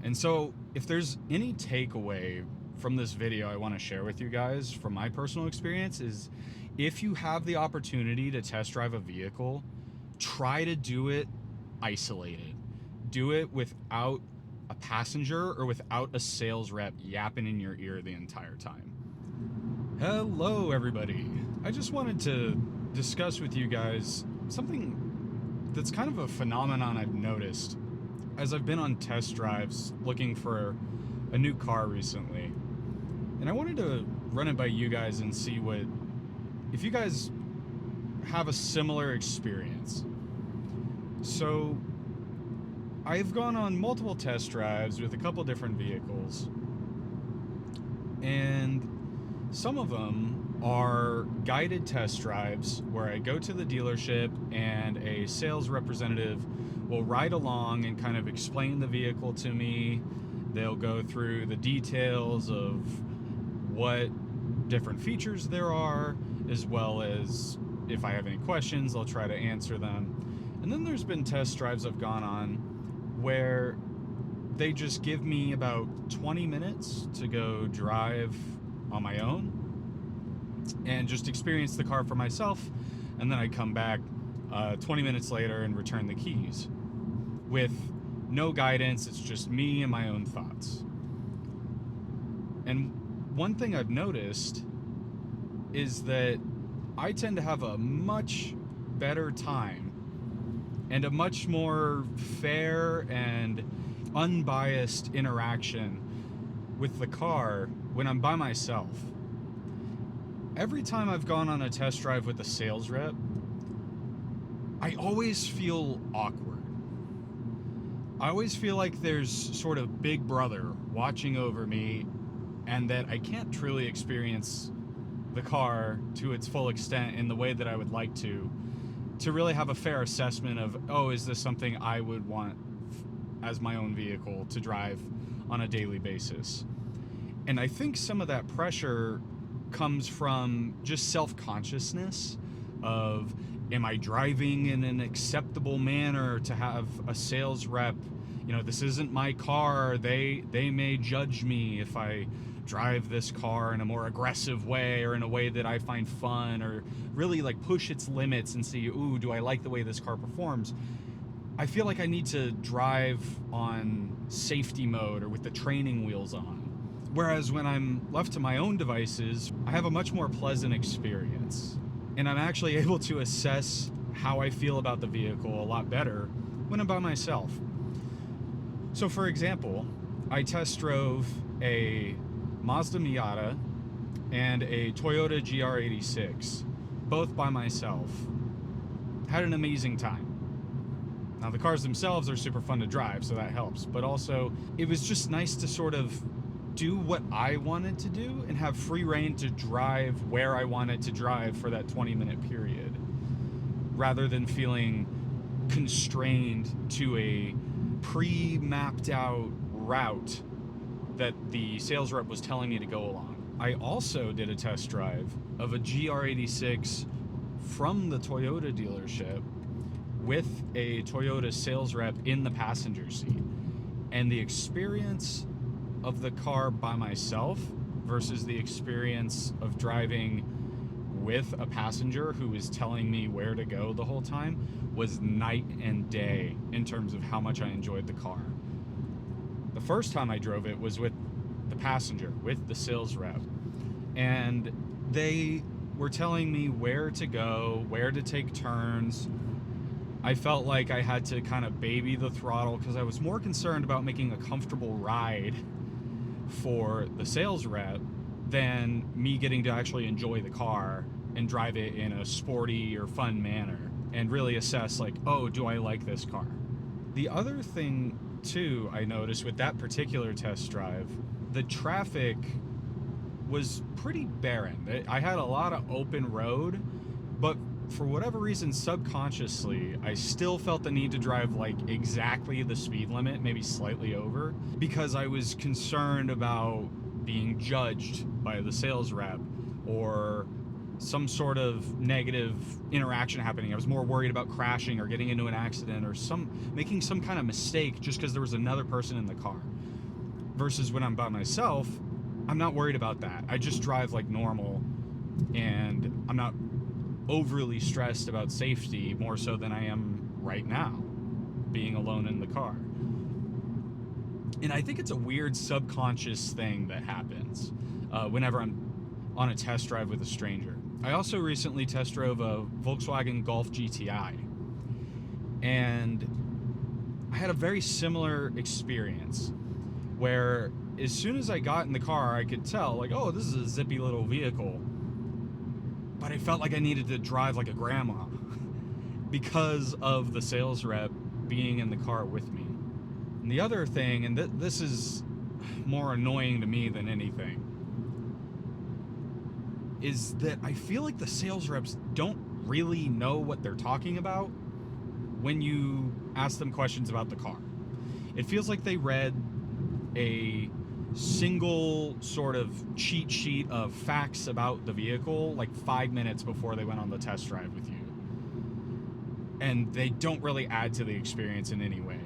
And so if there's any takeaway from this video I want to share with you guys from my personal experience is if you have the opportunity to test drive a vehicle, try to do it isolated. Do it without a passenger or without a sales rep yapping in your ear the entire time. Hello everybody. I just wanted to discuss with you guys something that's kind of a phenomenon I've noticed as I've been on test drives looking for a new car recently. And I wanted to run it by you guys and see if you guys have a similar experience. So I've gone on multiple test drives with a couple different vehicles, and some of them are guided test drives where I go to the dealership and a sales representative will ride along and kind of explain the vehicle to me. They'll go through the details of what different features there are, as well as if I have any questions, they'll try to answer them. And then there's been test drives I've gone on where they just give me about 20 minutes to go drive on my own and just experience the car for myself, and then I come back 20 minutes later and return the keys with no guidance. It's just me and my own thoughts. And one thing I've noticed is that I tend to have a much better time and a much more fair and unbiased interaction with the car when I'm by myself. Every time I've gone on a test drive with a sales rep, I always feel awkward. I always feel like there's sort of Big Brother watching over me and that I can't truly experience the car to its full extent in the way that I would like to really have a fair assessment of, oh, is this something I would want as my own vehicle to drive on a daily basis? And I think some of that pressure comes from just self-consciousness of, am I driving in an acceptable manner to have a sales rep? You know, this isn't my car. They may judge me if I drive this car in a more aggressive way or in a way that I find fun, or really like push its limits and see, ooh, do I like the way this car performs? I feel like I need to drive on safety mode or with the training wheels on. Whereas when I'm left to my own devices, I have a much more pleasant experience. And I'm actually able to assess how I feel about the vehicle a lot better when I'm by myself. So for example, I test drove a Mazda Miata and a Toyota GR86, both by myself. Had an amazing time. Now the cars themselves are super fun to drive, so that helps. But also, it was just nice to sort of do what I wanted to do and have free reign to drive where I wanted to drive for that 20-minute period, rather than feeling constrained to a pre-mapped out route that the sales rep was telling me to go along. I also did a test drive of a GR86 from the Toyota dealership with a Toyota sales rep in the passenger seat. And the experience of the car by myself versus the experience of driving with a passenger who was telling me where to go the whole time was night and day in terms of how much I enjoyed the car. The first time I drove it was with the passenger, with the sales rep, and they were telling me where to go, where to take turns. I felt like I had to kind of baby the throttle because I was more concerned about making a comfortable ride for the sales rep than me getting to actually enjoy the car and drive it in a sporty or fun manner and really assess like, oh, do I like this car? The other thing too I noticed with that particular test drive, the traffic was pretty barren. I had a lot of open road, but for whatever reason, subconsciously, I still felt the need to drive like exactly the speed limit, maybe slightly over, because I was concerned about being judged by the sales rep or some sort of negative interaction happening. I was more worried about crashing or getting into an accident or making some kind of mistake just because there was another person in the car. versus when I'm by myself, I'm not worried about that. I just drive like normal, and I'm not overly stressed about safety more so than I am right now, being alone in the car. And I think it's a weird subconscious thing that happens whenever I'm on a test drive with a stranger. I also recently test drove a Volkswagen Golf GTI, and I had a very similar experience where as soon as I got in the car, I could tell, like, oh, this is a zippy little vehicle, but I felt like I needed to drive like a grandma because of the sales rep being in the car with me. And the other thing, and this is more annoying to me than anything, is that I feel like the sales reps don't really know what they're talking about when you ask them questions about the car. It feels like they read a single sort of cheat sheet of facts about the vehicle like 5 minutes before they went on the test drive with you. And they don't really add to the experience in any way.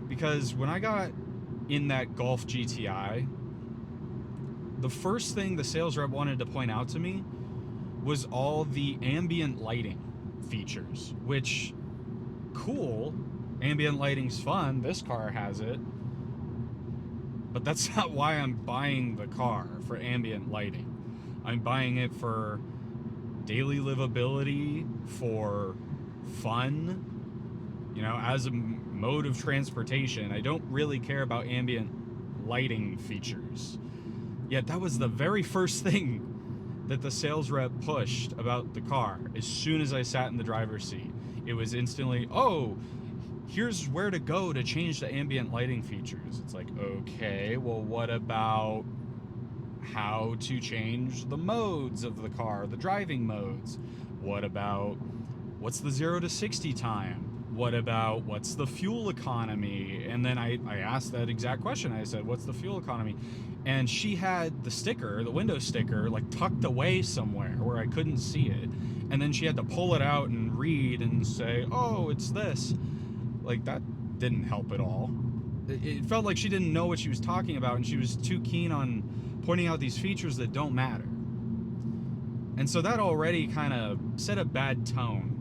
Because when I got in that Golf GTI, the first thing the sales rep wanted to point out to me was all the ambient lighting features, which, cool, ambient lighting's fun, this car has it, but that's not why I'm buying the car, for ambient lighting. I'm buying it for daily livability, for fun, as a mode of transportation. I don't really care about ambient lighting features. Yet that was the very first thing that the sales rep pushed about the car. As soon as I sat in the driver's seat, it was instantly, oh, here's where to go to change the ambient lighting features. It's like, okay, well, what about how to change the modes of the car, the driving modes? What about what's the 0 to 60 time? What about what's the fuel economy? And then I asked that exact question. I said, what's the fuel economy? And she had the sticker, the window sticker, like tucked away somewhere where I couldn't see it. And then she had to pull it out and read and say, oh, it's this. Like, that didn't help at all. It felt like she didn't know what she was talking about, and she was too keen on pointing out these features that don't matter. And so that already kind of set a bad tone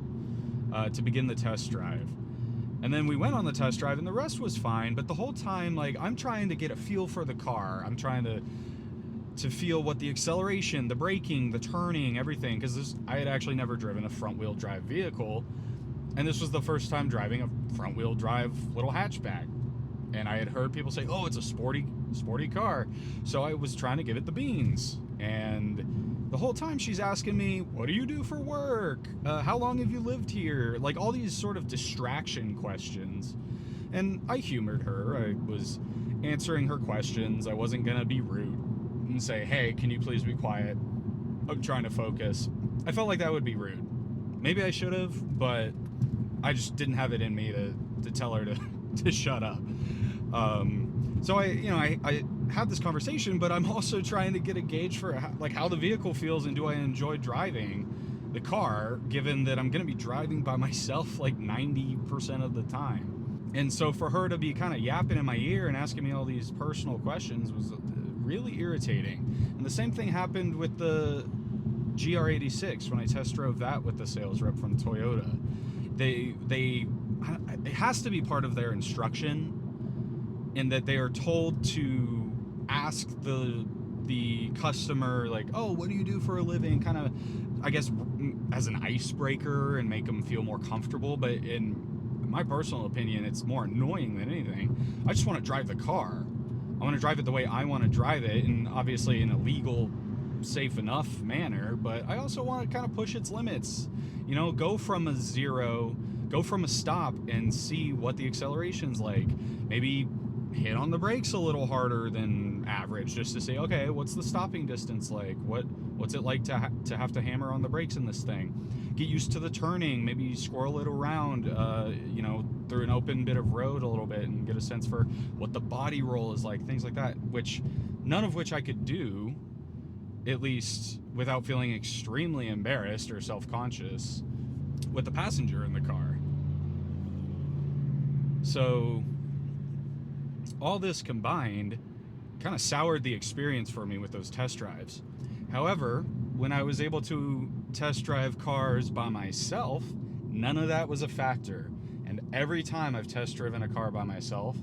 to begin the test drive. And then we went on the test drive, and the rest was fine, but the whole time, like, I'm trying to get a feel for the car. I'm trying to feel what the acceleration, the braking, the turning, everything, because I had actually never driven a front-wheel drive vehicle, and this was the first time driving a front-wheel drive little hatchback. And I had heard people say, oh, it's a sporty car. So I was trying to give it the beans. And the whole time she's asking me, what do you do for work? How long have you lived here? Like, all these sort of distraction questions. And I humored her. I was answering her questions. I wasn't going to be rude and say, hey, can you please be quiet? I'm trying to focus. I felt like that would be rude. Maybe I should have, but I just didn't have it in me to tell her to shut up. So I had this conversation, but I'm also trying to get a gauge for how the vehicle feels, and do I enjoy driving the car, given that I'm going to be driving by myself like 90% of the time. And so for her to be kind of yapping in my ear and asking me all these personal questions was really irritating. And the same thing happened with the GR86 when I test drove that with the sales rep from Toyota. It has to be part of their instruction, in that they are told to ask the customer, like, oh, what do you do for a living? Kind of, I guess, as an icebreaker and make them feel more comfortable. But in my personal opinion, it's more annoying than anything. I just want to drive the car. I want to drive it the way I want to drive it, and obviously in a legal, safe enough manner. But I also want to kind of push its limits. Go from a stop and see what the acceleration's like. Maybe hit on the brakes a little harder than average, just to say, okay, what's the stopping distance like? What's it like to have to hammer on the brakes in this thing? Get used to the turning, maybe swirl it around, through an open bit of road a little bit, and get a sense for what the body roll is like, things like that, none of which I could do, at least without feeling extremely embarrassed or self-conscious with the passenger in the car. So all this combined kind of soured the experience for me with those test drives. However, when I was able to test drive cars by myself, none of that was a factor. And every time I've test driven a car by myself,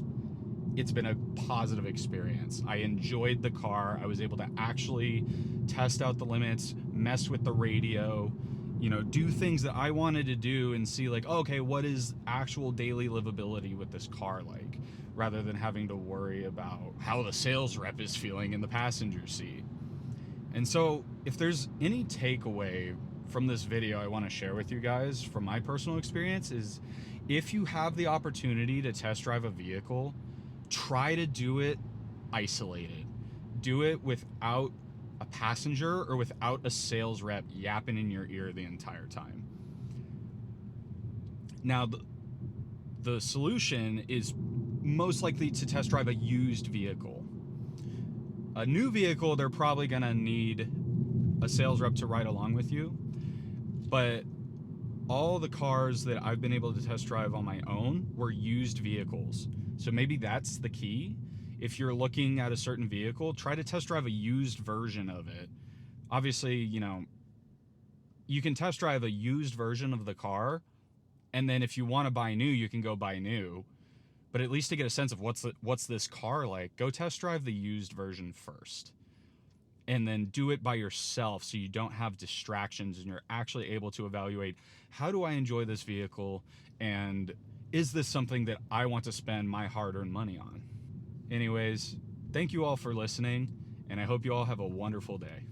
it's been a positive experience. I enjoyed the car. I was able to actually test out the limits, mess with the radio, do things that I wanted to do and see like, okay, what is actual daily livability with this car like, rather than having to worry about how the sales rep is feeling in the passenger seat. And so if there's any takeaway from this video I want to share with you guys from my personal experience is, if you have the opportunity to test drive a vehicle, try to do it isolated. Do it without a passenger or without a sales rep yapping in your ear the entire time. Now, the solution is most likely to test drive a used vehicle. A new vehicle, they're probably going to need a sales rep to ride along with you. But all the cars that I've been able to test drive on my own were used vehicles. So maybe that's the key. If you're looking at a certain vehicle, try to test drive a used version of it. Obviously, you can test drive a used version of the car, and then if you want to buy new, you can go buy new. But at least to get a sense of what's this car like, go test drive the used version first. And then do it by yourself so you don't have distractions and you're actually able to evaluate, how do I enjoy this vehicle, and is this something that I want to spend my hard-earned money on? Anyways, thank you all for listening, and I hope you all have a wonderful day.